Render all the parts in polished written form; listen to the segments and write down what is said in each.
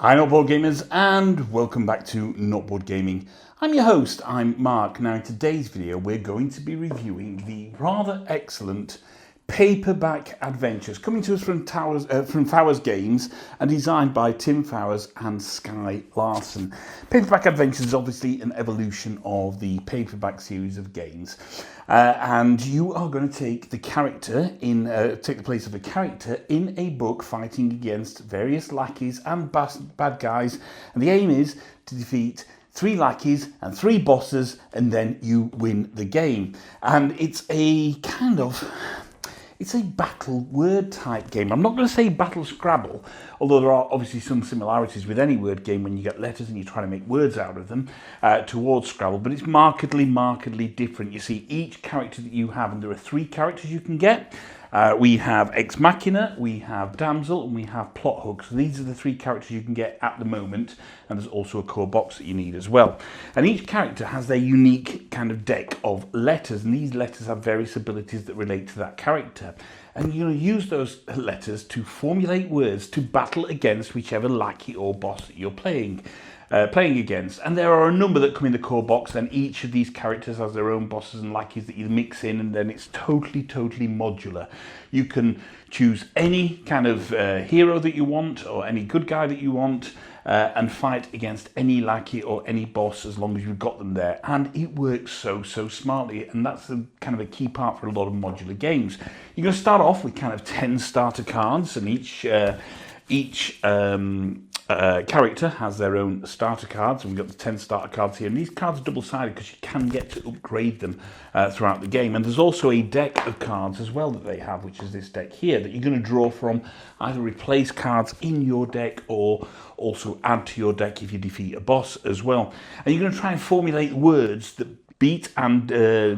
Hi Not Board Gamers and welcome back to Not Board Gaming. I'm your host, I'm Mark. Now in today's video we're going to be reviewing the rather excellent Paperback Adventures coming to us from Fowers Games and designed by Tim Fowers and Sky Larsen. Paperback Adventures is obviously an evolution of the Paperback series of games. And you are going to take the take the place of a character in a book fighting against various lackeys and bad guys. And the aim is to defeat 3 lackeys and 3 bosses, and then you win the game. And it's a it's a battle word type game. I'm not going to say battle Scrabble, although there are obviously some similarities with any word game when you get letters and you try to make words out of them towards Scrabble, but it's markedly different. You see, each character that you have, and there are 3 characters you can get. We have Ex Machina, we have Damsel, and we have Plot Hook. So these are the 3 characters you can get at the moment, and there's also a core box that you need as well. And each character has their unique kind of deck of letters, and these letters have various abilities that relate to that character. And you're going to use those letters to formulate words to battle against whichever lackey or boss that you're playing against. And there are a number that come in the core box, and each of these characters has their own bosses and lackeys that you mix in, and then it's totally modular. You can choose any kind of hero that you want, or any good guy that you want, and fight against any lackey or any boss as long as you've got them there. And it works so smartly, and that's kind of a key part for a lot of modular games. You're going to start off with kind of 10 starter cards, and each character has their own starter cards, and we've got the 10 starter cards here, and these cards are double-sided because you can get to upgrade them throughout the game. And there's also a deck of cards as well that they have, which is this deck here, that you're going to draw from, either replace cards in your deck or also add to your deck if you defeat a boss as well. And you're going to try and formulate words that beat and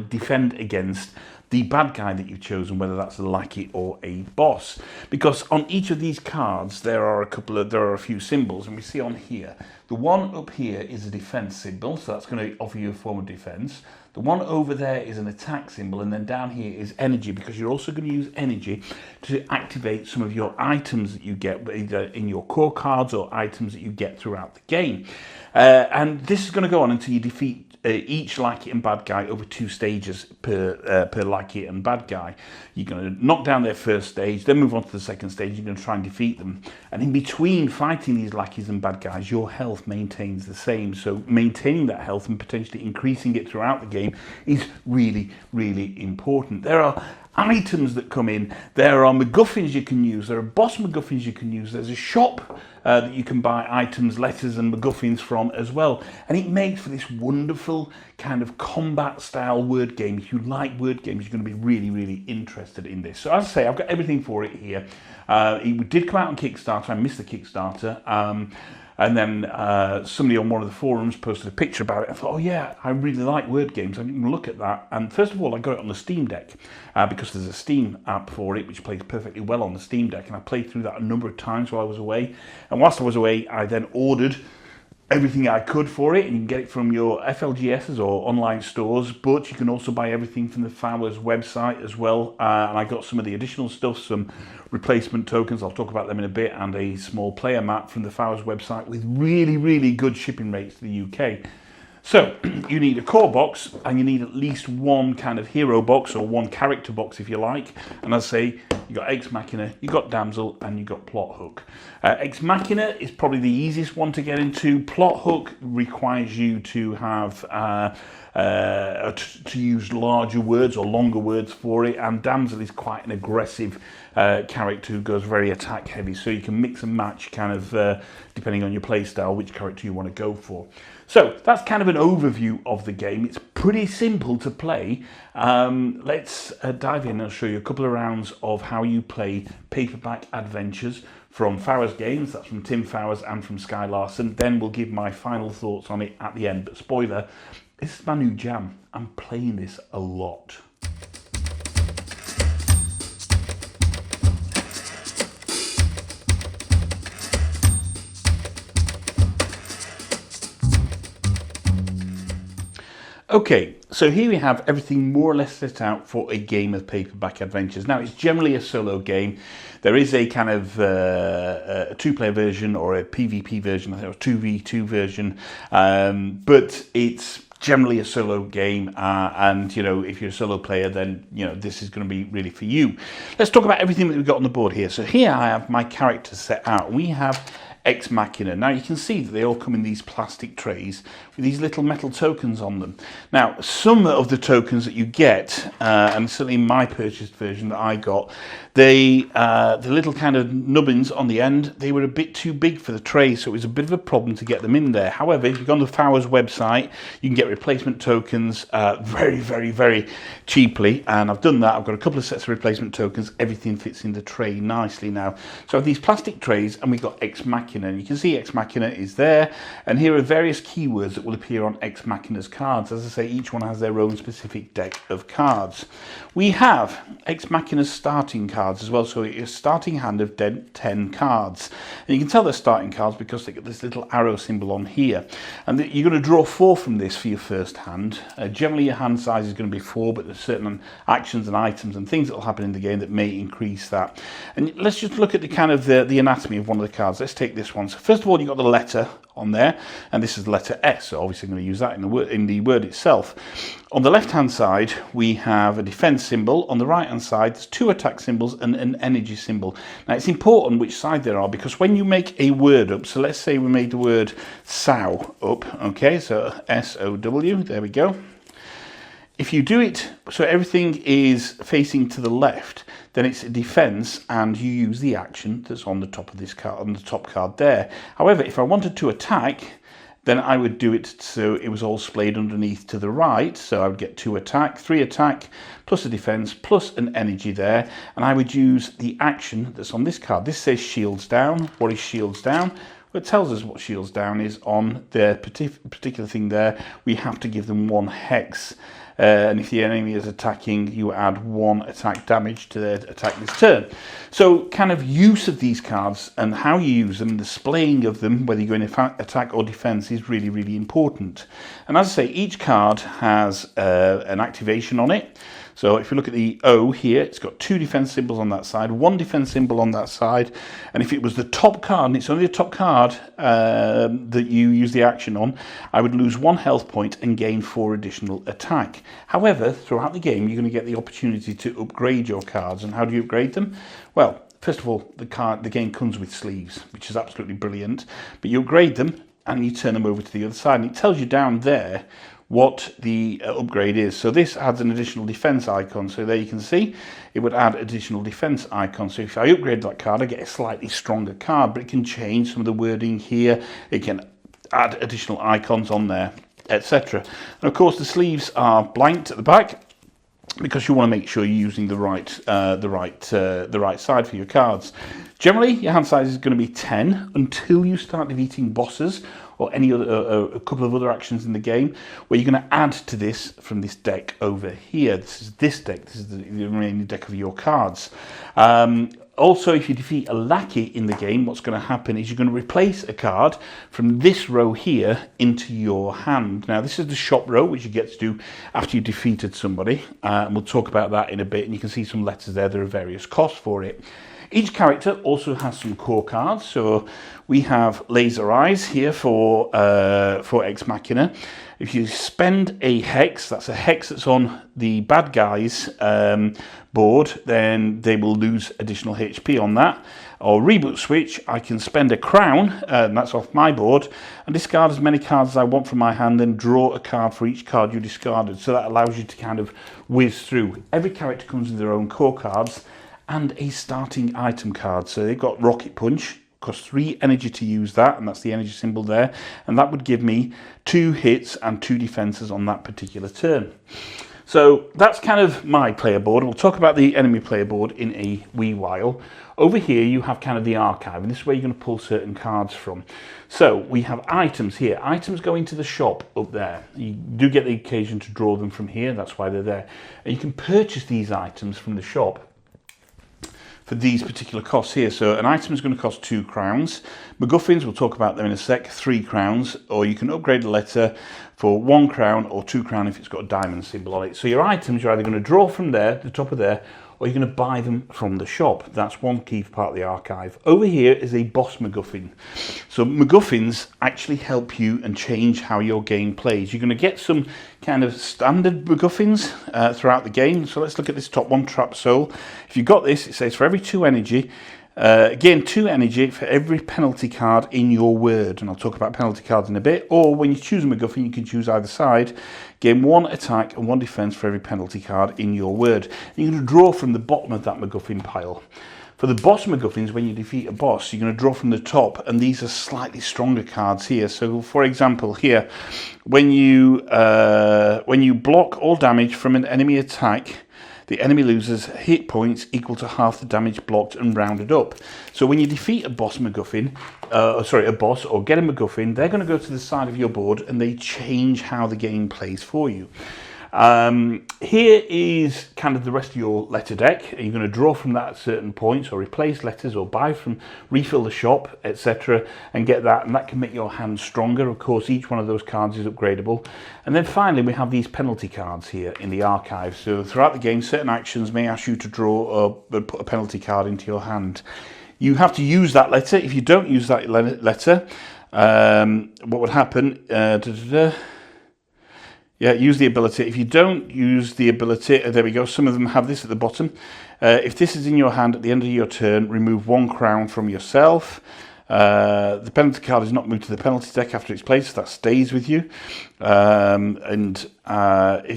defend against the bad guy that you've chosen, whether that's a lackey or a boss. Because on each of these cards there are a few symbols, and we see on here, the one up here is a defense symbol, so that's going to offer you a form of defense. The one over there is an attack symbol, and then down here is energy, because you're also going to use energy to activate some of your items that you get either in your core cards or items that you get throughout the game. And this is going to go on until you defeat each lackey and bad guy over 2 stages per lackey and bad guy. You're going to knock down their first stage, then move on to the second stage. You're going to try and defeat them. And in between fighting these lackeys and bad guys, your health maintains the same. So maintaining that health and potentially increasing it throughout the game is really important. There are items that come in, there are MacGuffins you can use, there are boss MacGuffins you can use, there's a shop that you can buy items, letters and MacGuffins from as well, and it makes for this wonderful kind of combat style word game. If you like word games, you're going to be really interested in this. So as I say, I've got everything for it here. It did come out on Kickstarter. I missed the Kickstarter. And then somebody on one of the forums posted a picture about it. I thought, oh yeah, I really like word games. I didn't look at that. And first of all, I got it on the Steam Deck because there's a Steam app for it, which plays perfectly well on the Steam Deck. And I played through that a number of times while I was away. And whilst I was away, I then ordered everything I could for it, and you can get it from your FLGSs or online stores, but you can also buy everything from the Fowers website as well. And I got some of the additional stuff, some replacement tokens, I'll talk about them in a bit, and a small player mat from the Fowers website with really good shipping rates to the UK. So you need a core box, and you need at least one kind of hero box, or one character box if you like. And as I say, you got Ex Machina, you got Damsel, and you got Plot Hook. Ex Machina is probably the easiest one to get into. Plot Hook requires you to have to use larger words or longer words for it, and Damsel is quite an aggressive character who goes very attack heavy, so you can mix and match kind of depending on your play style which character you want to go for. So that's kind of an overview of the game. It's pretty simple to play. Let's dive in and I'll show you a couple of rounds of how you play Paperback Adventures from Fowers Games. That's from Tim Fowers and from Sky Larsen. Then we'll give my final thoughts on it at the end. But spoiler, this is my new jam. I'm playing this a lot. Okay, so here we have everything more or less set out for a game of Paperback Adventures. Now, it's generally a solo game. There is a kind of a two-player version or a PvP version, or a 2v2 version, but it's generally a solo game, and you know, if you're a solo player, then you know this is going to be really for you. Let's talk about everything that we've got on the board here. So here I have my characters set out. We have Ex Machina. Now you can see that they all come in these plastic trays with these little metal tokens on them. Now some of the tokens that you get, and certainly my purchased version that I got, the little kind of nubbins on the end, they were a bit too big for the tray, so it was a bit of a problem to get them in there. However, if you go on the Fowers website, you can get replacement tokens very, very, very cheaply, and I've done that. I've got a couple of sets of replacement tokens. Everything fits in the tray nicely now. So I have these plastic trays, and we've got Ex Machina. And you can see Ex Machina is there, and here are various keywords that will appear on Ex Machina's cards. As I say, each one has their own specific deck of cards. We have Ex Machina's starting cards as well, so it's a starting hand of 10 cards. And you can tell they're starting cards because they get this little arrow symbol on here. And you're going to draw 4 from this for your first hand. Generally your hand size is going to be 4, but there's certain actions and items and things that will happen in the game that may increase that. And let's just look at the kind of the anatomy of one of the cards. Let's take this one. So first of all, you've got the letter on there, and this is the letter S, so obviously I'm going to use that in the word itself. On the left hand side we have a defense symbol. On the right hand side there's 2 attack symbols and an energy symbol. Now it's important which side there are, because when you make a word up, so let's say we made the word sow up, okay, so S-O-W, there we go. If you do it so everything is facing to the left, then it's a defense, and you use the action that's on the top of this card, on the top card there. However, if I wanted to attack, then I would do it so it was all splayed underneath to the right. So I would get 2 attack, 3 attack, plus a defense, plus an energy there, and I would use the action that's on this card. This says shields down. What is shields down? Well, it tells us what shields down is on their particular thing there. We have to give them 1 hex. And if the enemy is attacking, you add 1 attack damage to their attack this turn. So kind of use of these cards and how you use them, displaying of them, whether you go in attack or defense, is really, really important. And as I say, each card has an activation on it. So if you look at the O here, it's got 2 defense symbols on that side, 1 defense symbol on that side, and if it was the top card, and it's only the top card that you use the action on, I would lose 1 health point and gain 4 additional attack. However, throughout the game, you're going to get the opportunity to upgrade your cards. And how do you upgrade them? Well, first of all, the game comes with sleeves, which is absolutely brilliant, but you upgrade them and you turn them over to the other side, and it tells you down there what the upgrade is. So this adds an additional defense icon. So there you can see it would add additional defense icon. So if I upgrade that card, I get a slightly stronger card, but it can change some of the wording here. It can add additional icons on there, etc. And of course the sleeves are blanked at the back, because you want to make sure you're using the right side for your cards. Generally, your hand size is going to be 10 until you start defeating bosses or any other a couple of other actions in the game, where you're going to add to this from this deck over here. This is this deck. This is the remaining deck of your cards. Also, if you defeat a lackey in the game, what's going to happen is you're going to replace a card from this row here into your hand. Now, this is the shop row, which you get to do after you've defeated somebody. And we'll talk about that in a bit, and you can see some letters there. There are various costs for it. Each character also has some core cards. So we have Laser Eyes here for Ex Machina. If you spend a hex, that's a hex that's on the bad guy's board, then they will lose additional HP on that. Or Reboot Switch, I can spend a crown, and that's off my board, and discard as many cards as I want from my hand, and draw a card for each card you discarded. So that allows you to kind of whiz through. Every character comes with their own core cards and a starting item card. So they've got Rocket Punch, costs 3 energy to use that, and that's the energy symbol there, and that would give me 2 hits and 2 defenses on that particular turn. So that's kind of my player board. We'll talk about the enemy player board in a wee while. Over here you have kind of the archive, and this is where you're going to pull certain cards from. So we have items here. Items go into the shop up there. You do get the occasion to draw them from here, that's why they're there. And you can purchase these items from the shop for these particular costs here. So an item is going to cost 2 crowns. MacGuffins, we'll talk about them in a sec, 3 crowns, or you can upgrade a letter for 1 crown or 2 crown if it's got a diamond symbol on it. So your items, you're either going to draw from there, the top of there, or you're going to buy them from the shop. That's one key part of the archive. Over here is a boss MacGuffin. So MacGuffins actually help you and change how your game plays. You're going to get some kind of standard MacGuffins throughout the game. So let's look at this top one, Trap Soul. If you've got this, it says for every 2 energy, again, 2 energy for every penalty card in your word, and I'll talk about penalty cards in a bit. Or when you choose a MacGuffin, you can choose either side. Gain 1 attack and 1 defense for every penalty card in your word. You're going to draw from the bottom of that MacGuffin pile. For the boss MacGuffins, when you defeat a boss, you're going to draw from the top, and these are slightly stronger cards here. So, for example, here, when you block all damage from an enemy attack, the enemy loses hit points equal to half the damage blocked and rounded up. So when you defeat a boss MacGuffin, a boss or get a MacGuffin, they're going to go to the side of your board and they change how the game plays for you. Here is kind of the rest of your letter deck. You're going to draw from that at certain points, or replace letters, or buy from, refill the shop, etc., and get that, and that can make your hand stronger. Of course, each one of those cards is upgradable. And then finally, we have these penalty cards here in the archive. So throughout the game, certain actions may ask you to draw or put a penalty card into your hand. You have to use that letter. If you don't use that letter, what would happen? Yeah, use the ability. If you don't use the ability, there we go, some of them have this at the bottom. If this is in your hand at the end of your turn, remove 1 crown from yourself. The penalty card is not moved to the penalty deck after it's played, so that stays with you. If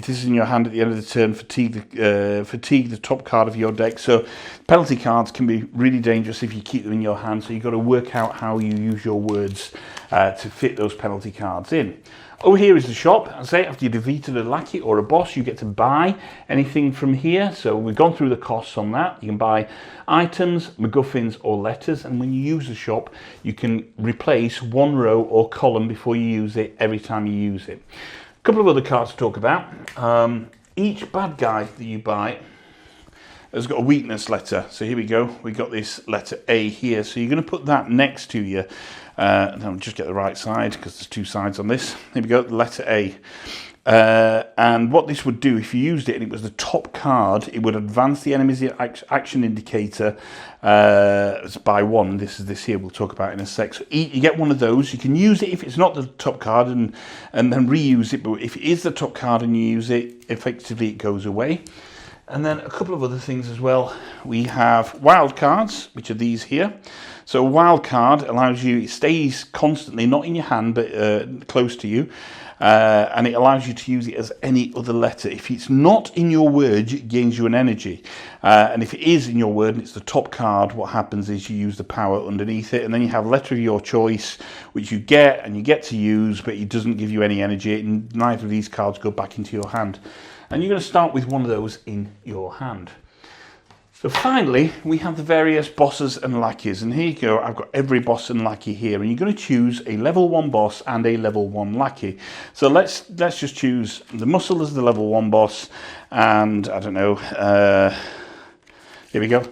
this is in your hand at the end of the turn, fatigue the top card of your deck. So penalty cards can be really dangerous if you keep them in your hand, so you've got to work out how you use your words to fit those penalty cards in. Over here is the shop. I say after you defeated a lackey or a boss, you get to buy anything from here. So we've gone through the costs on that. You can buy items, MacGuffins, or letters. And when you use the shop, you can replace 1 row or column before you use it every time you use it. A couple of other cards to talk about. Each bad guy that you buy has got a weakness letter. So here we go. We got this letter A here. So you're going to put that next to you. And I'll just get the right side because there's 2 sides on this. Here we go, the letter A. And what this would do, if you used it and it was the top card, it would advance the enemy's action indicator by 1. This is this here, we'll talk about in a sec. So you get one of those. You can use it if it's not the top card and then reuse it. But if it is the top card and you use it, effectively it goes away. And then a couple of other things as well. We have wild cards, which are these here. So a wild card allows you, it stays constantly, not in your hand, but close to you. And it allows you to use it as any other letter. If it's not in your word, it gains you an energy. And if it is in your word and it's the top card, what happens is you use the power underneath it. And then you have a letter of your choice, which you get and you get to use, but it doesn't give you any energy. And neither of these cards go back into your hand. And you're going to start with one of those in your hand. So finally, we have the various bosses and lackeys. And here you go, I've got every boss and lackey here. And you're going to choose a level 1 boss and a level 1 lackey. So let's just choose the Muscle as the level 1 boss. And, I don't know, here we go.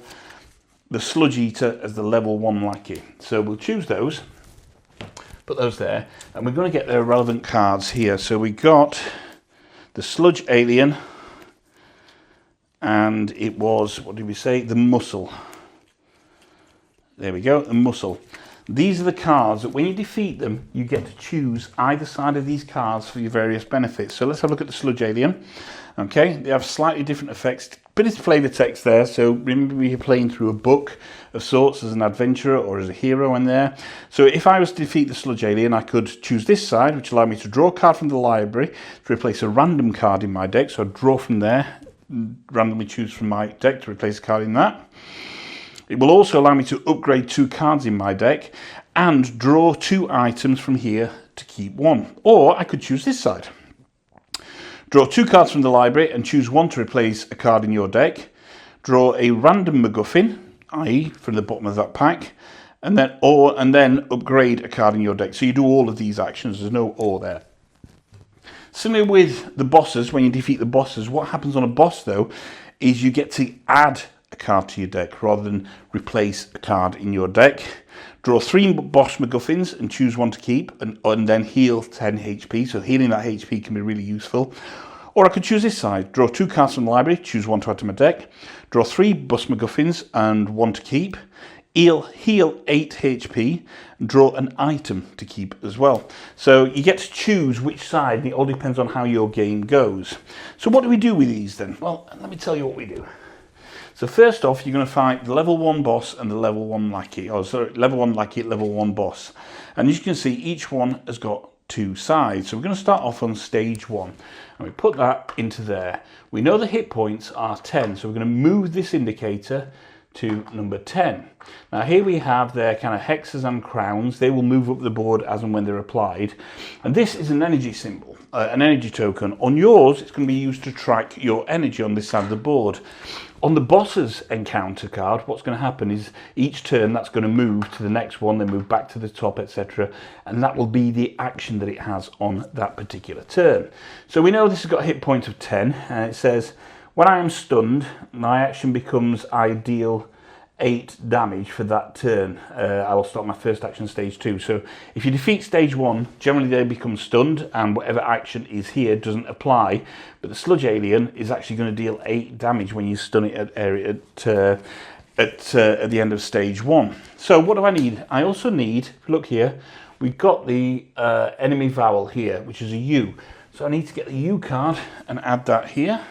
The Sludge Eater as the level 1 lackey. So we'll choose those. Put those there. And we're going to get their relevant cards here. So we got the Sludge Alien. And it was, what did we say? The Muscle. There we go, the Muscle. These are the cards that when you defeat them, you get to choose either side of these cards for your various benefits. So let's have a look at the Sludge Alien. Okay, they have slightly different effects. Bit of flavor text there, so remember you're playing through a book of sorts as an adventurer or as a hero in there. So if I was to defeat the Sludge Alien, I could choose this side, which allowed me to draw a card from the library to replace a random card in my deck. So I'd draw from there, randomly choose from my deck to replace a card in that. It will also allow me to upgrade 2 cards in my deck and draw 2 items from here to keep 1. Or I could choose this side. Draw 2 cards from the library and choose 1 to replace a card in your deck. Draw a random MacGuffin, i.e. from the bottom of that pack, and then upgrade a card in your deck. So you do all of these actions, there's no or there. Similar with the bosses, when you defeat the bosses, what happens on a boss though is you get to add a card to your deck rather than replace a card in your deck. Draw 3 boss MacGuffins and choose one to keep, and then heal 10 HP. So healing that HP can be really useful. Or I could choose this side. Draw 2 cards from the library, choose one to add to my deck. Draw 3 boss MacGuffins and one to keep. Heal 8 HP and draw an item to keep as well. So you get to choose which side, and it all depends on how your game goes. So what do we do with these then? Well, let me tell you what we do. So first off, you're going to fight the level 1 boss and the level 1 lackey. Oh, sorry, level 1 lackey, level 1 boss. And as you can see, each one has got 2 sides. So we're going to start off on stage 1. And we put that into there. We know the hit points are 10. So we're going to move this indicator to number 10. Now here we have their kind of hexes and crowns. They will move up the board as and when they're applied. And this is an energy symbol, an energy token. On yours, it's going to be used to track your energy on this side of the board. On the boss's encounter card, what's going to happen is each turn that's going to move to the next one, then move back to the top, etc. And that will be the action that it has on that particular turn. So we know this has got a hit point of 10, and it says, when I am stunned, my action becomes I deal 8 damage for that turn. I will start my first action stage 2. So if you defeat stage 1, generally they become stunned and whatever action is here doesn't apply. But the sludge alien is actually going to deal 8 damage when you stun it at the end of stage 1. So what do I need? I also need, look here, we've got the enemy vowel here, which is a U. So I need to get the U card and add that here.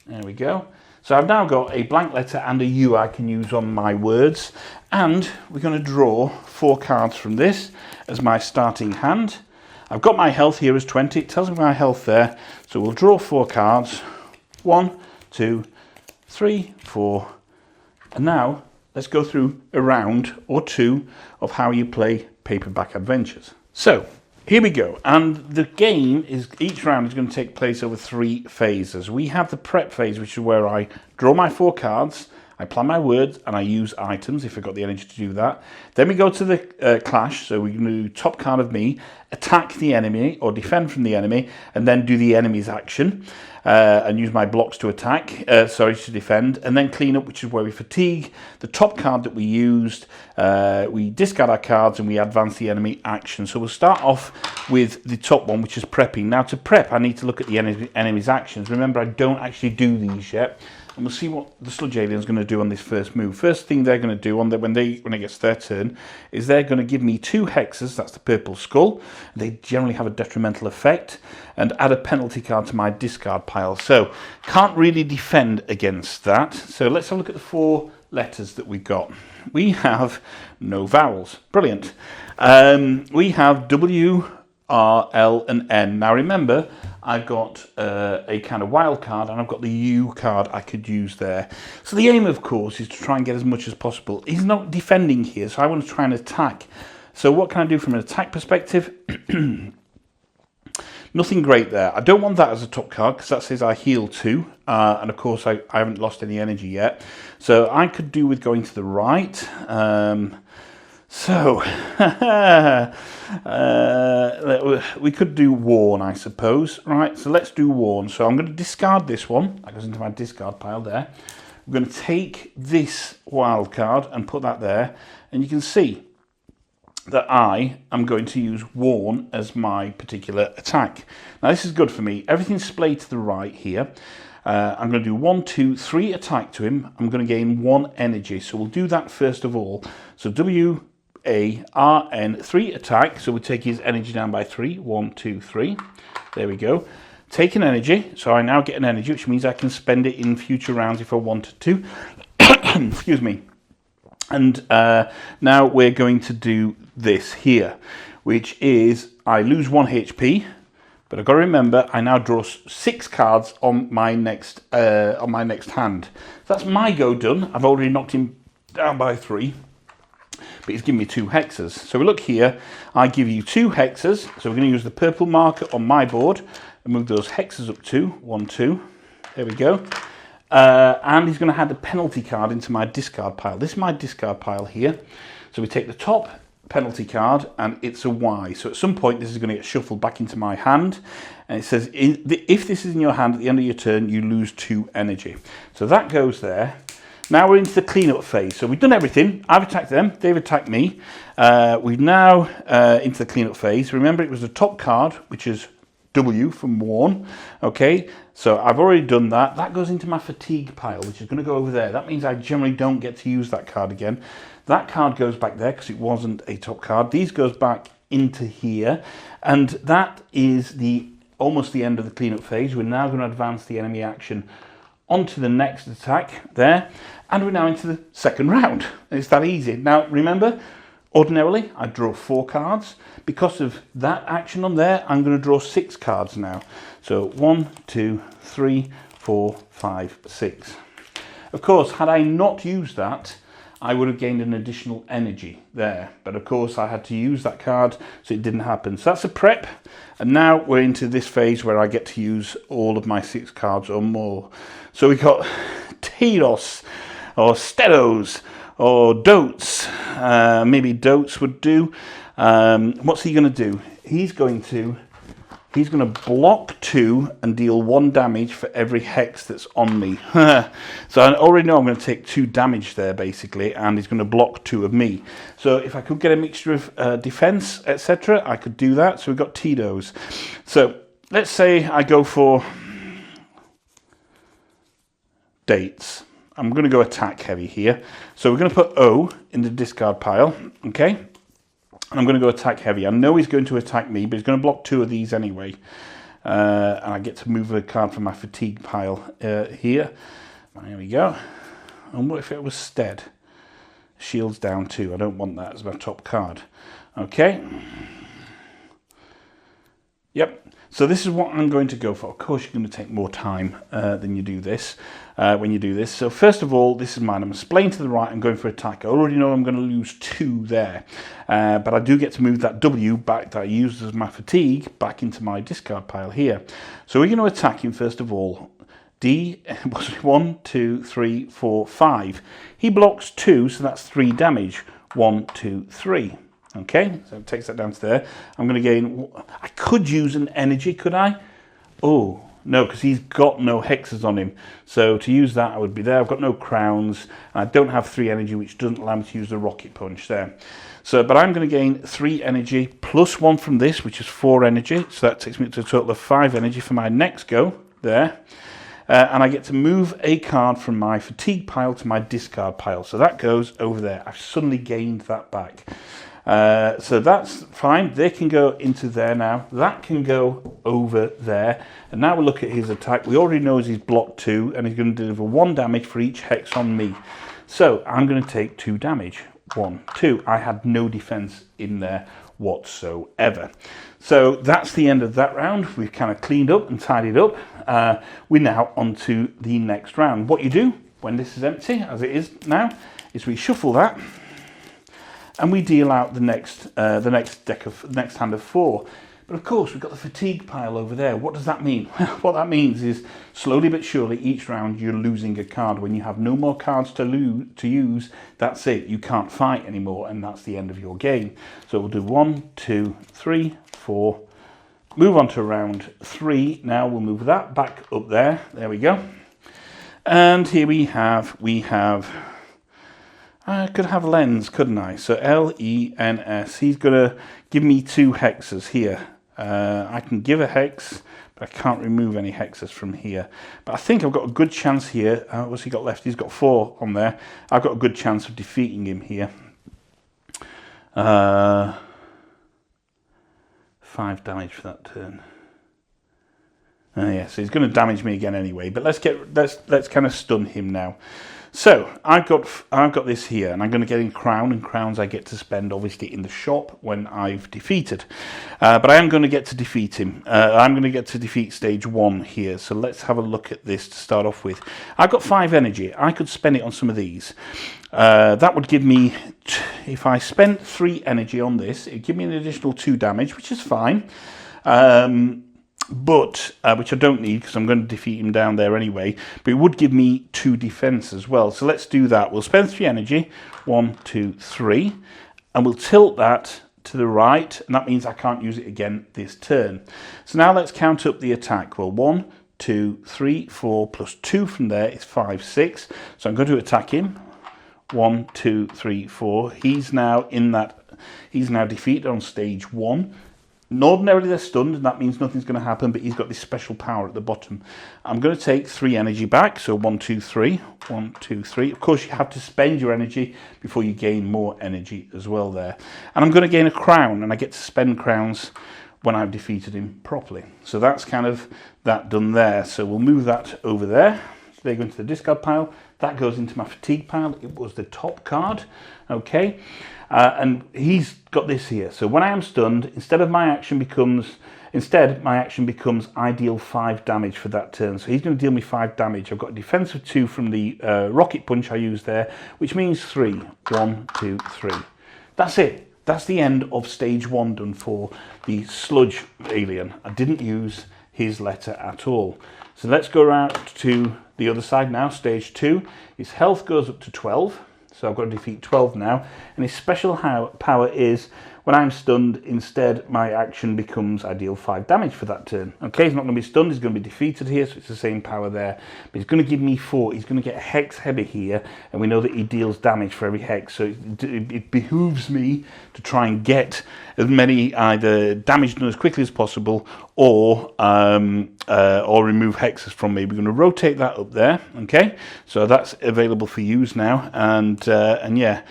There we go. So I've now got a blank letter and a U I can use on my words. And we're going to draw 4 cards from this as my starting hand. I've got my health here as 20. It tells me my health there. So we'll draw 4 cards. 1, 2, 3, 4. And now let's go through a round or 2 of how you play Paperback Adventures. So here we go, and the game is, each round is going to take place over 3 phases. We have the prep phase, which is where I draw my 4 cards, I plan my words, and I use items if I've got the energy to do that. Then we go to the clash, so we're going to do top card of me, attack the enemy or defend from the enemy, and then do the enemy's action. And use my blocks to attack, to defend, and then clean up, which is where we fatigue the top card that we used, we discard our cards and we advance the enemy action. So we'll start off with the top one, which is prepping. Now to prep, I need to look at the enemy's actions. Remember, I don't actually do these yet. And we'll see what the sludge alien is going to do on this first move. First thing they're going to do when it gets their turn is they're going to give me 2 hexes. That's the purple skull. They generally have a detrimental effect, and add a penalty card to my discard pile. So can't really defend against that. So let's have a look at the 4 letters that we got. We have no vowels. Brilliant. We have W, R, L, and N. Now remember, I've got a kind of wild card, and I've got the U card I could use there. So the aim, of course, is to try and get as much as possible. He's not defending here, so I want to try and attack. So what can I do from an attack perspective? Nothing great there. I don't want that as a top card because that says I heal 2. And of course, I haven't lost any energy yet. So I could do with going to the right. We could do Warn, I suppose. Right, so let's do Warn. So I'm going to discard this one. That goes into my discard pile there. I'm going to take this wild card and put that there. And you can see that I am going to use Warn as my particular attack. Now this is good for me. Everything's splayed to the right here. I'm going to do 1, 2, 3 attack to him. I'm going to gain 1 energy. So we'll do that first of all. So W, A, R, N, 3 attack. So we'll take his energy down by 3. 1, 2, 3. There we go. Take an energy. So I now get an energy, which means I can spend it in future rounds if I wanted to. Excuse me. And now we're going to do this here, which is I lose 1 HP, but I've got to remember I now draw 6 cards on my next hand. So that's my go done. I've already knocked him down by 3, but he's given me 2 hexes. So we look here, I give you 2 hexes. So we're going to use the purple marker on my board and move those hexes up to 1, 2. There we go. And he's going to add the penalty card into my discard pile. This is my discard pile here. So we take the top penalty card, and it's a Y. So at some point this is going to get shuffled back into my hand, and it says if this is in your hand at the end of your turn, you lose 2 energy. So that goes there. Now we're into the cleanup phase. So we've done everything. I've attacked them, they've attacked me. We've now into the cleanup phase. Remember, it was the top card, which is W from worn. Okay, so I've already done that. That goes into my fatigue pile, which is going to go over there. That means I generally don't get to use that card again. That card goes back there because it wasn't a top card. These goes back into here, and that is almost the end of the cleanup phase. We're now going to advance the enemy action onto the next attack there, and we're now into the second round. It's that easy. Now remember, ordinarily I draw 4 cards. Because of that action on there, I'm going to draw 6 cards now. So 1, 2, 3, 4, 5, 6. Of course, had I not used that, I would have gained an additional energy there. But of course I had to use that card, so it didn't happen. So that's a prep. And now we're into this phase where I get to use all of my 6 cards or more. So we got Telos, or Steros, or Dotes. Maybe Dotes would do. What's he going to do? He's going to block 2 and deal 1 damage for every hex that's on me. So I already know I'm going to take 2 damage there, basically, and he's going to block 2 of me. So if I could get a mixture of defense, etc., I could do that. So we've got Tito's. So let's say I go for dates. I'm going to go attack heavy here. So we're going to put O in the discard pile, okay? And I'm going to go attack heavy. I know he's going to attack me, but he's going to block 2 of these anyway. And I get to move a card from my fatigue pile here. There we go. And what if it was Stead? Shields down 2. I don't want that as my top card. Okay. Yep. So this is what I'm going to go for. Of course, you're going to take more time than you do this when you do this. So first of all, this is mine. I'm splaying to the right. I'm going for attack. I already know I'm going to lose 2 there. But I do get to move that W back that I used as my fatigue back into my discard pile here. So we're going to attack him first of all. D was 1, 2, 3, 4, 5. He blocks 2, so that's 3 damage. 1, 2, 3. Okay, so it takes that down to there. I'm going to gain... I could use an energy, could I? Oh, no, because he's got no hexes on him. So to use that, I would be there. I've got no crowns. And I don't have 3 energy, which doesn't allow me to use the rocket punch there. So, but I'm going to gain 3 energy plus 1 from this, which is 4 energy. So that takes me to a total of 5 energy for my next go there. And I get to move a card from my fatigue pile to my discard pile. So that goes over there. I've suddenly gained that back. So that's fine. They can go into there now. That can go over there. And now we'll look at his attack. We already know he's blocked 2, and he's going to deliver 1 damage for each hex on me. So I'm going to take 2 damage. 1, 2. I had no defense in there whatsoever. So that's the end of that round. We've kind of cleaned up and tidied up. We're now on to the next round. What you do when this is empty, as it is now, is we shuffle that. And we deal out the next hand of 4. But of course, we've got the fatigue pile over there. What does that mean? Well, what that means is slowly but surely, each round you're losing a card. When you have no more cards to use, that's it. You can't fight anymore, and that's the end of your game. So we'll do 1, 2, 3, 4. Move on to round 3. Now we'll move that back up there. There we go. And here we have. I could have Lens, couldn't I? So L-E-N-S. He's going to give me 2 hexes here. I can give a hex, but I can't remove any hexes from here. But I think I've got a good chance here. What's he got left? He's got 4 on there. I've got a good chance of defeating him here. 5 damage for that turn. Yeah, so he's going to damage me again anyway. But let's kind of stun him now. So I've got this here, and I'm going to get in crown, and crowns I get to spend obviously in the shop when I've defeated. But I am going to get to defeat him. I'm going to get to defeat stage 1 here. So let's have a look at this to start off with. I've got 5 energy. I could spend it on some of these. That would give me, if I spent 3 energy on this, it'd give me an additional 2 damage, which is fine. But which I don't need because I'm going to defeat him down there anyway. But it would give me 2 defense as well. So let's do that. We'll spend 3 energy. 1, 2, 3. and we'll tilt that to the right, and that means I can't use it again this turn. So now let's count up the attack. Well, 1, 2, 3, 4 plus 2 from there is 5, 6. So I'm going to attack him. 1, 2, 3, 4. He's now defeated on stage 1. Ordinarily they're stunned, and that means nothing's going to happen, but he's got this special power at the bottom. I'm going to take 3 energy back, so 1, 2, 3. 1, 2, 3. Of course, you have to spend your energy before you gain more energy as well there. And I'm going to gain a crown, and I get to spend crowns when I've defeated him properly. So that's kind of that done there. So we'll move that over there. They go into the discard pile. That goes into my fatigue pile. It was the top card. Okay. And he's got this here. So when I am stunned, instead my action becomes I deal 5 damage for that turn. So he's going to deal me 5 damage. I've got a defense of 2 from the rocket punch I used there, which means 3. 1, 2, 3. That's it. That's the end of stage 1 done for the sludge alien. I didn't use his letter at all. So let's go around to the other side now. Stage 2. His health goes up to 12. So I've got to defeat 12 now. And his special power is, when I'm stunned, instead my action becomes I deal 5 damage for that turn. Okay, he's not going to be stunned, he's going to be defeated here, so it's the same power there. But he's going to give me 4. He's going to get a hex heavy here, and we know that he deals damage for every hex. So it behooves me to try and get as many either damage done as quickly as possible, or remove hexes from me. We're going to rotate that up there. Okay, so that's available for use now, and yeah.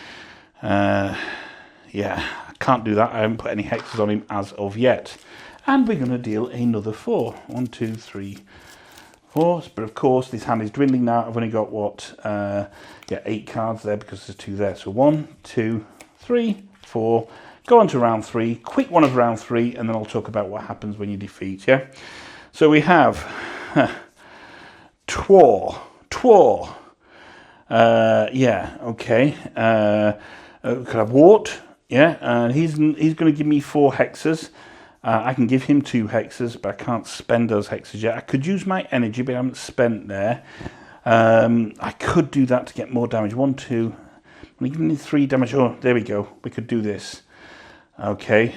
I can't do that. I haven't put any hexes on him as of yet. And we're going to deal another 4. 1, 2, 3, 4. But of course, this hand is dwindling now. I've only got, 8 cards there because there's 2 there. So 1, 2, 3, 4. Go on to round 3. Quick one of round 3, and then I'll talk about what happens when you defeat, yeah? So we have Twar. Yeah, okay. Could have Wart. Yeah, and he's going to give me 4 hexes. I can give him 2 hexes, but I can't spend those hexes yet. I could use my energy, but I haven't spent there. I could do that to get more damage. 1, 2. I'm giving me 3 damage. Oh, there we go. We could do this. Okay.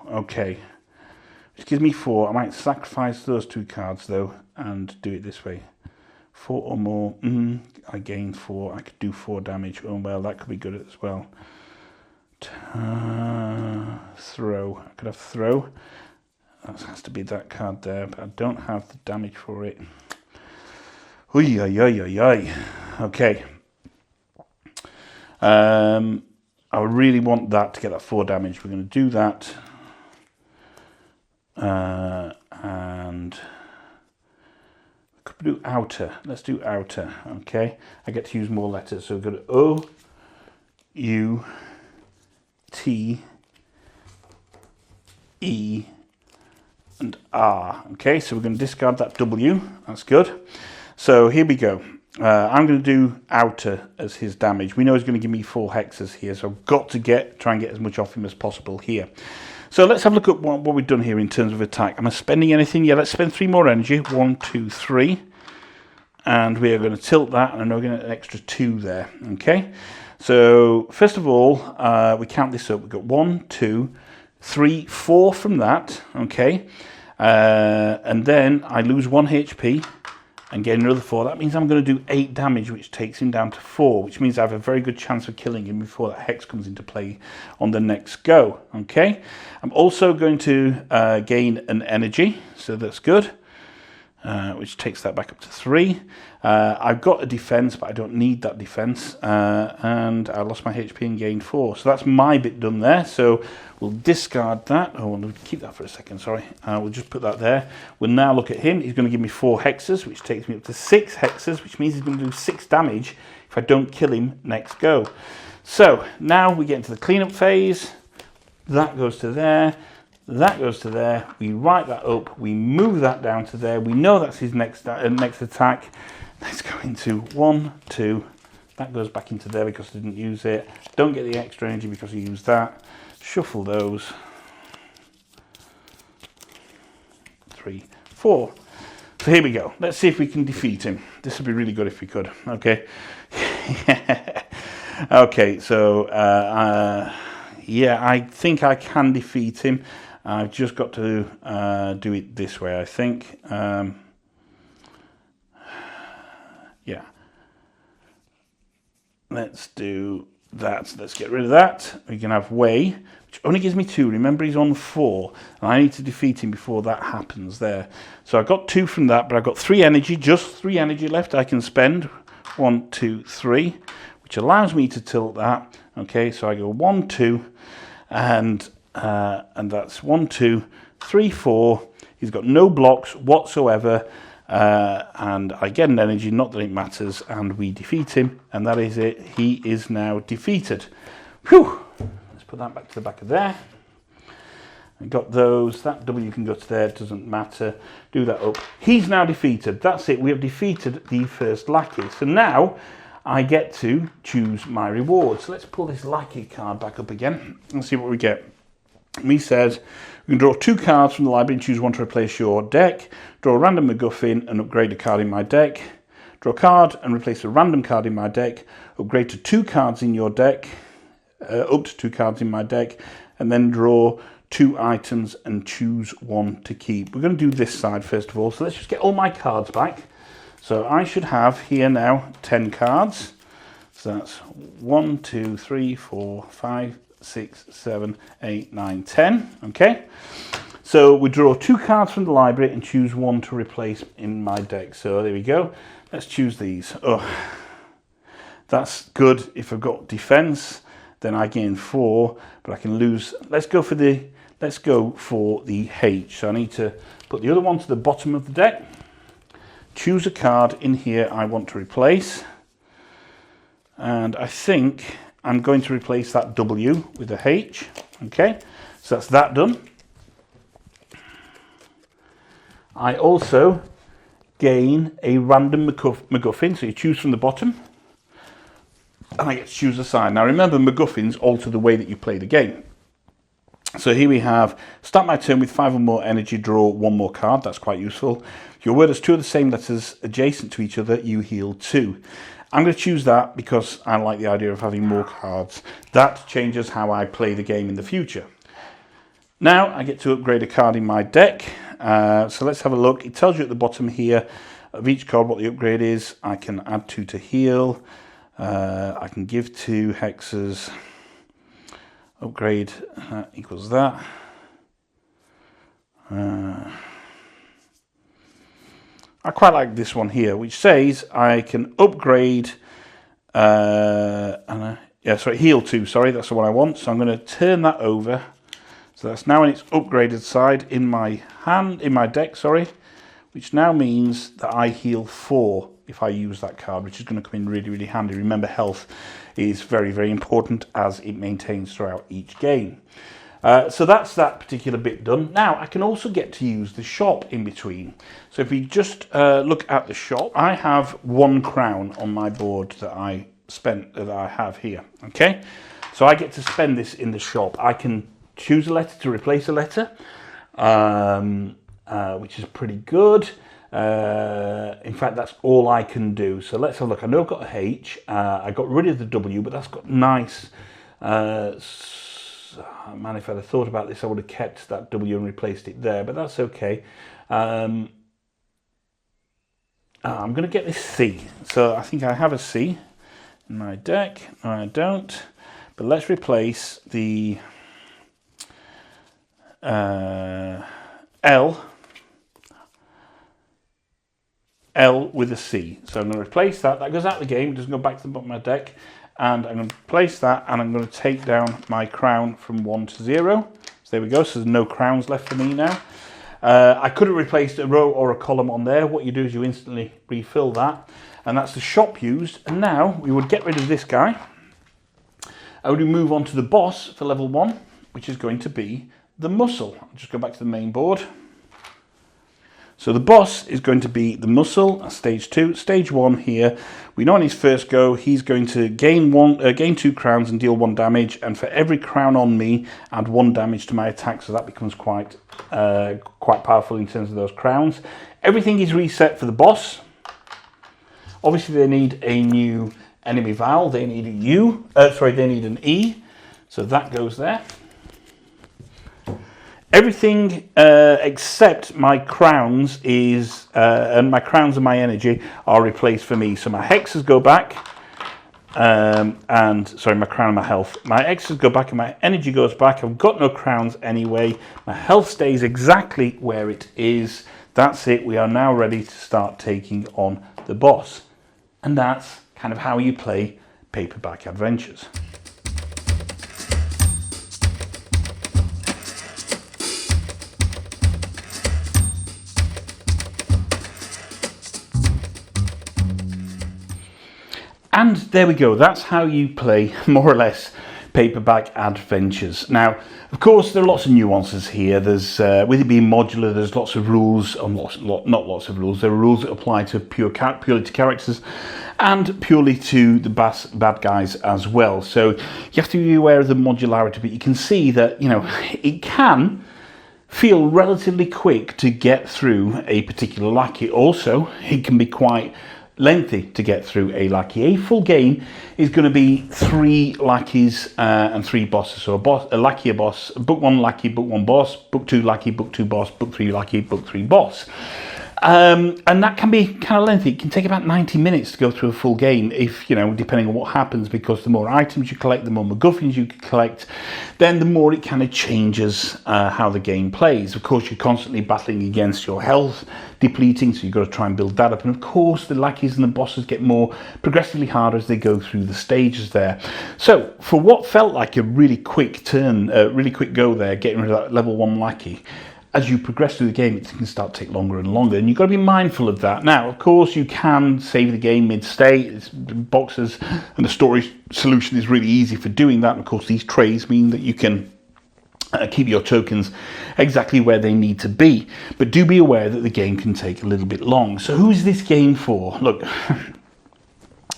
Okay. Which gives me 4. I might sacrifice those 2 cards, though, and do it this way. 4 or more. I gain 4. I could do 4 damage. Oh, well, that could be good as well. Throw. I could have throw. That has to be that card there, but I don't have the damage for it. Okay. I really want that to get that 4 damage. We're going to do that. And could do outer. Let's do outer. Okay. I get to use more letters. So we've got O, U, T, E, and R. Okay. So we're going to discard that W. That's good. So here we go. I'm going to do outer as his damage. We know he's going to give me 4 hexes here, so I've got to try and get as much off him as possible here. So let's have a look at what we've done here in terms of attack. Am I spending anything? Yeah, let's spend 3 more energy. 1, 2, 3. And we are going to tilt that, and we're going to get an extra 2 there. Okay. So first of all, we count this up. We've got 1, 2, 3, 4 from that. Okay. And then I lose 1 HP. And get another 4. That means I'm going to do 8 damage, which takes him down to 4, which means I have a very good chance of killing him before that hex comes into play on the next go. Okay. I'm also going to gain an energy, so that's good, which takes that back up to 3. I've got a defense, but I don't need that defense, and I lost my HP and gained 4. So that's my bit done there. So we'll discard that. Oh, we'll keep that for a second, sorry. We'll just put that there. We'll now look at him. He's going to give me 4 hexes, which takes me up to 6 hexes, which means he's going to do 6 damage if I don't kill him next go. So now we get into the cleanup phase. That goes to there. That goes to there. We write that up. We move that down to there. We know that's his next attack. Let's go into 1, 2. That goes back into there because I didn't use it. Don't get the extra energy because I used that. Shuffle those. 3, 4. So here we go. Let's see if we can defeat him. This would be really good if we could. Okay. Okay, so yeah, I think I can defeat him. I've just got to do it this way, I think. Yeah. Let's do that. Let's get rid of that. We can have Way, which only gives me 2. Remember, he's on 4, and I need to defeat him before that happens there. So I got 2 from that, but I've got 3 energy, just 3 energy left I can spend. 1, 2, 3, which allows me to tilt that. Okay, so I go 1, 2, and that's 1, 2, 3, 4. He's got no blocks whatsoever. And I get an energy, not that it matters, and we defeat him, and that is it. He is now defeated. Whew! Let's put that back to the back of there. I got those. That W can go to there, doesn't matter. Do that up. He's now defeated. That's it. We have defeated the first lackey. So now I get to choose my reward. So let's pull this lackey card back up again and see what we get. Me says we can draw 2 cards from the library and choose one to replace your deck. Draw a random MacGuffin and upgrade a card in my deck. Draw a card and replace a random card in my deck. Upgrade to 2 cards in your deck. Up to 2 cards in my deck. And then draw 2 items and choose one to keep. We're going to do this side first of all. So let's just get all my cards back. So I should have here now 10 cards. So that's 1, 2, 3, 4, 5, 6, 7, 8, 9, 10. Okay. So we draw 2 cards from the library and choose one to replace in my deck. So there we go. Let's choose these. Oh, that's good. If I've got defense, then I gain 4, but I can lose. Let's go for the H. So I need to put the other one to the bottom of the deck. Choose a card in here I want to replace. And I think I'm going to replace that W with a H. Okay, so that's that done. I also gain a random MacGuffin, so you choose from the bottom, and I get to choose a side. Now remember, MacGuffins alter the way that you play the game. So here we have, start my turn with 5 or more energy, draw 1 more card. That's quite useful. If your word has 2 of the same letters adjacent to each other, you heal 2. I'm going to choose that because I like the idea of having more cards. That changes how I play the game in the future. Now I get to upgrade a card in my deck. So let's have a look. It tells you at the bottom here of each card what the upgrade is. I can add 2 to heal. I can give 2 hexes. Upgrade equals that. I quite like this one here, which says I can upgrade, heal 2, sorry, that's the one I want. So I'm going to turn that over. So that's now in its upgraded side in my deck, which now means that I heal 4 if I use that card, which is going to come in really, really handy. Remember, health is very, very important as it maintains throughout each game. So that's that particular bit done. Now I can also get to use the shop in between. So if we just look at the shop, I have 1 crown on my board that I have here. Okay, so I get to spend this in the shop. I can choose a letter to replace a letter, which is pretty good. In fact, that's all I can do. So let's have a look. I know I've got a H. I got rid of the W, but that's got nice. Man, if I'd have thought about this, I would have kept that W and replaced it there, but that's okay. I'm going to get this C. So I think I have a C in my deck. No, I don't. But let's replace the L with a C. So I'm going to replace that. That goes out of the game. It doesn't go back to the bottom of my deck. And I'm going to place that, and I'm going to take down my crown from 1 to 0. So there we go. So there's no crowns left for me now. I could have replaced a row or a column on there. What you do is you instantly refill that. And that's the shop used. And now we would get rid of this guy. I would move on to the boss for level 1, which is going to be the muscle. I'll just go back to the main board. So the boss is going to be the muscle, stage 2. Stage 1 here, we know on his first go, he's going to gain 2 crowns and deal 1 damage, and for every crown on me, add 1 damage to my attack, so that becomes quite powerful in terms of those crowns. Everything is reset for the boss. Obviously they need a new enemy vowel, they need a U. They need an E. So that goes there. Everything except my crowns and my crowns and my energy are replaced for me. So my hexes go back, my crown and my health. My hexes go back and my energy goes back. I've got no crowns anyway. My health stays exactly where it is. That's it. We are now ready to start taking on the boss. And that's kind of how you play Paperback Adventures. And there we go, that's how you play, more or less, Paperback Adventures. Now, of course, there are lots of nuances here. There's, with it being modular, there's lots of rules, not lots of rules, there are rules that apply to purely to characters and purely to the bad guys as well. So you have to be aware of the modularity, but you can see that, you know, it can feel relatively quick to get through a particular lackey. Also, it can be quite lengthy to get through a lackey. A full game is going to be 3 lackeys and 3 bosses. So a lackey, a boss, book 1 lackey, book 1 boss, book 2 lackey, book 2 boss, book 3 lackey, book 3 boss. And that can be kind of lengthy. It can take about 90 minutes to go through a full game, if, you know, depending on what happens, because the more items you collect, the more MacGuffins you collect, then the more it kind of changes how the game plays. Of course, you're constantly battling against your health depleting, so you've got to try and build that up. And of course, the lackeys and the bosses get more progressively harder as they go through the stages there. So for what felt like a really quick turn, really quick go there, getting rid of that level 1 lackey, as you progress through the game, it can start to take longer and longer, and you've got to be mindful of that. Now, of course, you can save the game mid-state. It's boxes, and the storage solution is really easy for doing that. And of course, these trays mean that you can keep your tokens exactly where they need to be. But do be aware that the game can take a little bit long. So who is this game for? Look,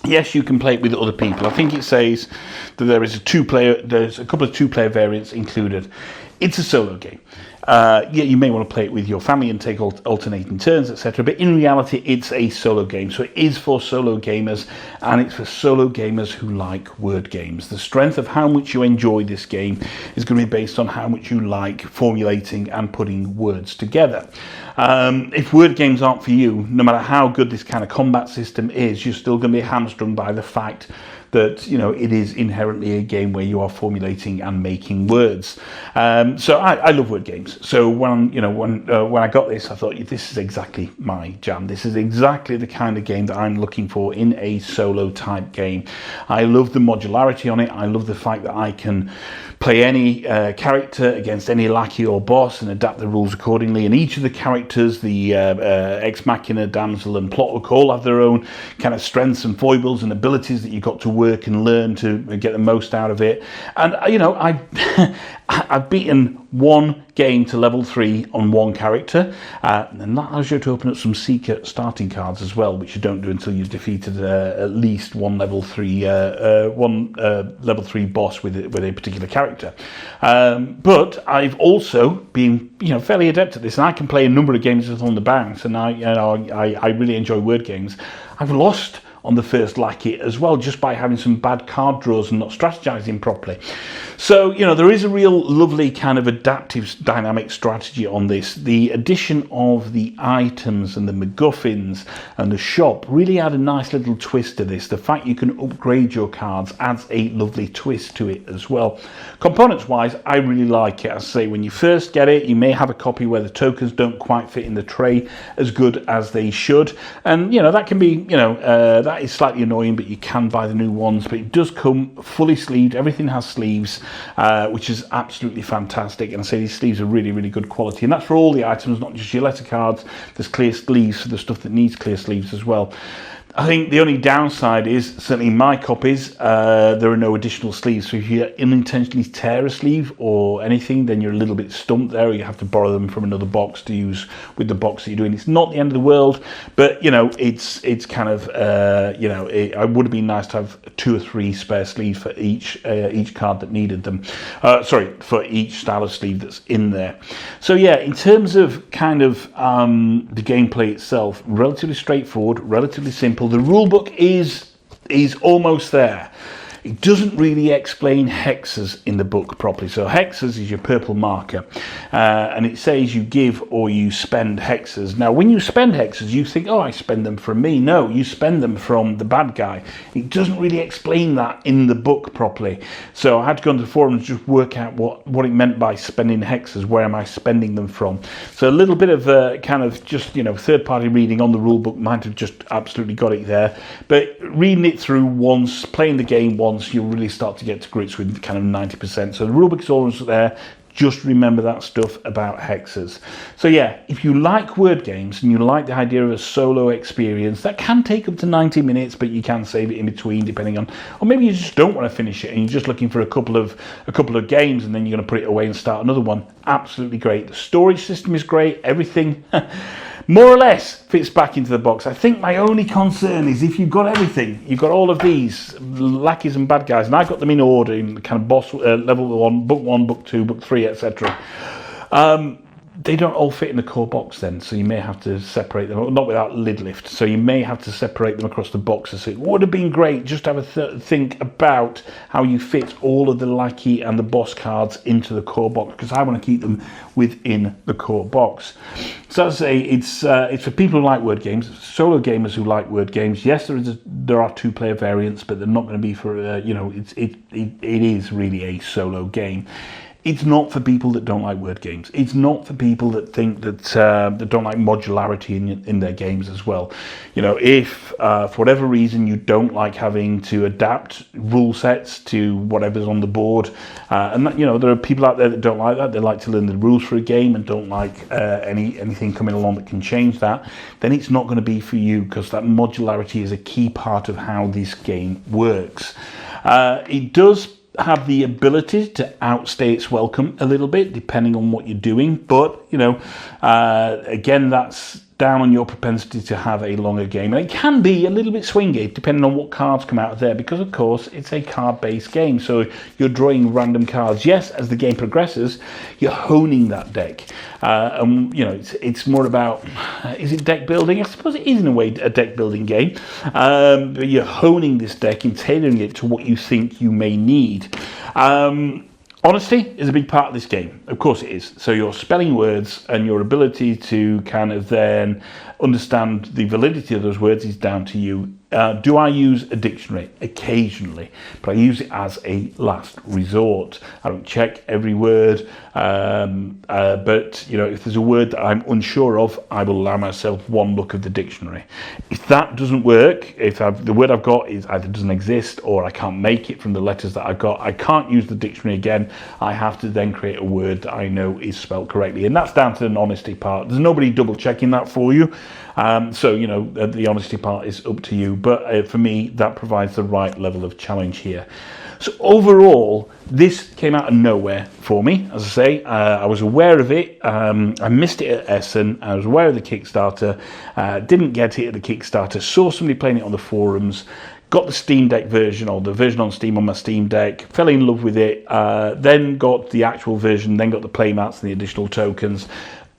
yes, you can play it with other people. I think it says that there's a couple of two-player variants included. It's a solo game. Yeah, you may want to play it with your family and take alternating turns, etc. But in reality, it's a solo game. So it is for solo gamers, and it's for solo gamers who like word games. The strength of how much you enjoy this game is going to be based on how much you like formulating and putting words together. If word games aren't for you, no matter how good this kind of combat system is, you're still going to be hamstrung by the fact that, you know, it is inherently a game where you are formulating and making words. So I love word games. So when I got this, I thought, this is exactly my jam. This is exactly the kind of game that I'm looking for in a solo type game. I love the modularity on it. I love the fact that I can play any character against any lackey or boss and adapt the rules accordingly. And each of the characters, the ex machina, damsel and plot hook, all have their own kind of strengths and foibles and abilities that you've got to work and learn to get the most out of it. And I've beaten one game to level 3 on one character, and that allows you to open up some secret starting cards as well, which you don't do until you've defeated at least one level 3 boss with a particular character. But I've also been fairly adept at this, and I can play a number of games on the bounce, and I really enjoy word games. I've lost on the first lackey as well, just by having some bad card draws and not strategizing properly. So, there is a real lovely kind of adaptive dynamic strategy on this. The addition of the items and the MacGuffins and the shop really add a nice little twist to this. The fact you can upgrade your cards adds a lovely twist to it as well. Components wise, I really like it. As I say, when you first get it, you may have a copy where the tokens don't quite fit in the tray as good as they should. And, that can be, that is slightly annoying, but you can buy the new ones. But it does come fully sleeved. Everything has sleeves, which is absolutely fantastic. And I say these sleeves are really, really good quality. And that's for all the items, not just your letter cards. There's clear sleeves for the stuff that needs clear sleeves as well. I think the only downside is, certainly in my copies, there are no additional sleeves. So if you unintentionally tear a sleeve or anything, then you're a little bit stumped there, or you have to borrow them from another box to use with the box that you're doing. It's not the end of the world, but it's kind of it would have been nice to have 2 or 3 spare sleeves for each card that needed them. For each style of sleeve that's in there. So yeah, in terms of kind of the gameplay itself, relatively straightforward, relatively simple. The rule book is He's almost there. It doesn't really explain hexes in the book properly. So hexes is your purple marker, and it says you give or you spend hexes. Now, when you spend hexes, you think, oh, I spend them from me. No, you spend them from the bad guy. It doesn't really explain that in the book properly. So I had to go into the forum and just work out what it meant by spending hexes. Where am I spending them from? So a little bit of kind of just, third-party reading on the rule book might have just absolutely got it there. But reading it through once, playing the game once, you'll really start to get to grips with kind of 90%. So the rulebook is always there. Just remember that stuff about hexes. So yeah, if you like word games and you like the idea of a solo experience, that can take up to 90 minutes, but you can save it in between depending on, or maybe you just don't want to finish it and you're just looking for a couple of games and then you're going to put it away and start another one. Absolutely great. The storage system is great. Everything more or less fits back into the box. I think my only concern is if you've got everything, you've got all of these lackeys and bad guys, and I've got them in order in kind of boss level 1, book 2, book 3, etc. They don't all fit in the core box then, so you may have to separate them, not without lid lift, so you may have to separate them across the boxes. So it would have been great just to have a think about how you fit all of the lackey and the boss cards into the core box, because I want to keep them within the core box. So as I say, it's for people who like word games, solo gamers who like word games. Yes, there are 2-player variants, but they're not going to be for, it is really a solo game. It's not for people that don't like word games. It's not for people that think that don't like modularity in their games as well. If for whatever reason you don't like having to adapt rule sets to whatever's on the board, and that, there are people out there that don't like that. They like to learn the rules for a game and don't like anything coming along that can change that. Then it's not going to be for you, because that modularity is a key part of how this game works. It does have the ability to outstay its welcome a little bit depending on what you're doing, but again, that's down on your propensity to have a longer game, and it can be a little bit swingy depending on what cards come out of there, because of course it's a card-based game, so you're drawing random cards. Yes, as the game progresses, you're honing that deck, and it's more about, is it deck building? I suppose it is in a way a deck building game, but you're honing this deck and tailoring it to what you think you may need. Honesty is a big part of this game. Of course it is. So your spelling words and your ability to kind of then understand the validity of those words is down to you. Do I use a dictionary? Occasionally, but I use it as a last resort. I don't check every word, but if there's a word that I'm unsure of, I will allow myself one look of the dictionary. If that doesn't work, if the word I've got is either doesn't exist or I can't make it from the letters that I've got, I can't use the dictionary again. I have to then create a word that I know is spelled correctly, and that's down to an honesty part. There's nobody double checking that for you. So the honesty part is up to you, but for me that provides the right level of challenge here. So overall, this came out of nowhere for me. As I say, I was aware of it. I missed it at Essen. I was aware of the Kickstarter. Didn't get it at the Kickstarter. Saw somebody playing it on the forums. Got the Steam Deck version, or the version on Steam on my Steam Deck. Fell in love with it. Then got the actual version. Then got the playmats and the additional tokens.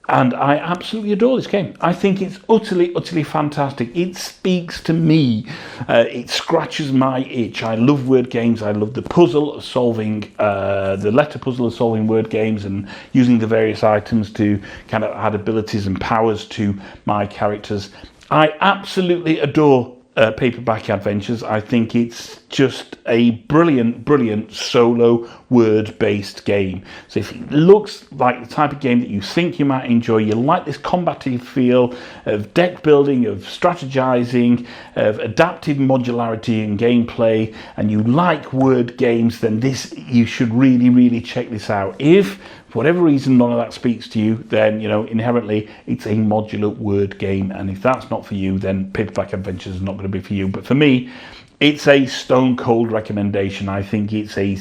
And I absolutely adore this game. I think it's utterly, utterly fantastic. It speaks to me. It scratches my itch. I love word games. I love the puzzle of solving, the letter puzzle of solving word games and using the various items to kind of add abilities and powers to my characters. I absolutely adore Paperback Adventures. I think it's just a brilliant, brilliant solo word-based game. So if it looks like the type of game that you think you might enjoy, you like this combative feel of deck building, of strategizing, of adaptive modularity and gameplay, and you like word games, then you should really, really check this out. If for whatever reason none of that speaks to you, then inherently it's a modular word game, and if that's not for you, then Paperback Adventures is not going to be for you. But for me, it's a stone cold recommendation. I think it's a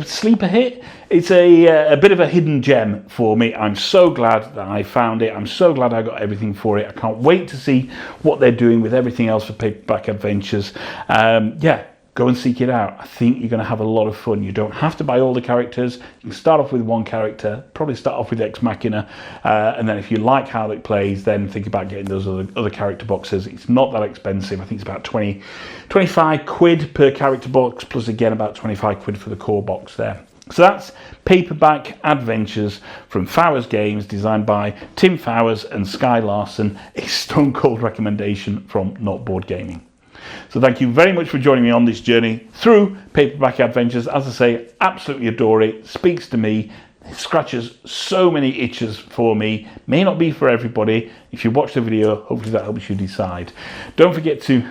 sleeper hit. It's a bit of a hidden gem for me. I'm so glad that I found it. I'm so glad I got everything for it. I can't wait to see what they're doing with everything else for Paperback Adventures. Good go and seek it out. I think you're going to have a lot of fun. You don't have to buy all the characters. You can start off with one character, probably start off with Ex Machina, and then if you like how it plays, then think about getting those other character boxes. It's not that expensive. I think it's about 25 quid per character box, plus again about 25 quid for the core box there. So that's Paperback Adventures from Fowers Games, designed by Tim Fowers and Sky Larsen, a stone cold recommendation from Not Board Gaming. So thank you very much for joining me on this journey through Paperback Adventures. As I say, absolutely adore it, speaks to me, it scratches so many itches for me. May not be for everybody. If you watch the video, hopefully that helps you decide. Don't forget to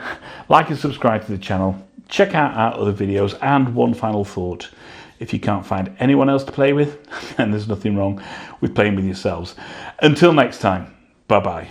like and subscribe to the channel, check out our other videos, and one final thought. If you can't find anyone else to play with, then there's nothing wrong with playing with yourselves. Until next time, bye-bye.